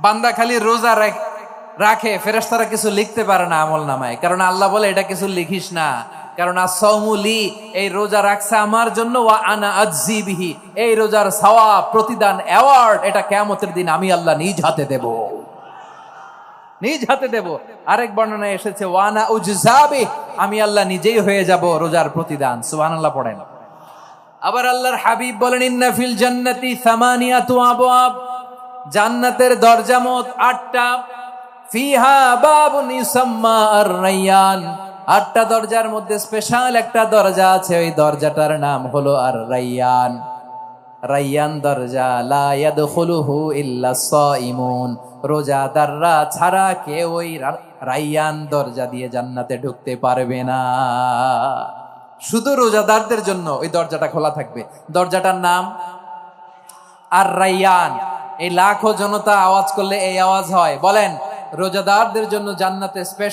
বান্দা খালি রোজা রাখে, ফেরেশতারা কিছু লিখতে পারে না আমল নামায়, কারণ আল্লাহ বলে এটা কিছু লিখিস না, কারণ আসসাউমুলি, এই রোজা রাখছে আমার জন্য, ওয়া আনা আজজি বিহি, এই রোজার সওয়াব, প্রতিদান, অ্যাওয়ার্ড, এটা কিয়ামতের দিন আমি আল্লাহ নিজ হাতে দেব, নিজ হাতে দেব। আরেক বর্ণনায় এসেছে ওয়ানা উজজাবি, আমি আল্লাহ নিজেই হয়ে যাব রোজার প্রতিদান। সুবহানাল্লাহ পড়েন। আবার আল্লাহর হাবিব বলেন ইন্না ফিল জান্নাতি সামানিয়াতু আবওয়াব, জান্নাতের দরজা মোট 8টা, ফিহা বাবুন ইউসাম্মা আর-রায়্যান, 8টা দরজার মধ্যে স্পেশাল একটা দরজা আছে, ওই দরজাটার নাম হলো আর-রায়্যান। রায়্যান দরজা, লা ইয়াদখুলুহু ইল্লা সাইমুন, রোজাদাররা ছাড়া কেউ ওই রায়্যান দরজা দিয়ে জান্নাতে ঢুকতে পারবে না। শুধু রোজাদারদের জন্য ওই দরজাটা খোলা থাকবে। দরজাটার নাম আর-রায়্যান। এই লাখো জনতা আওয়াজ করলে এই আওয়াজ হয়, বলেন রোজাদারদের জন্য জান্নাতে স্পেশাল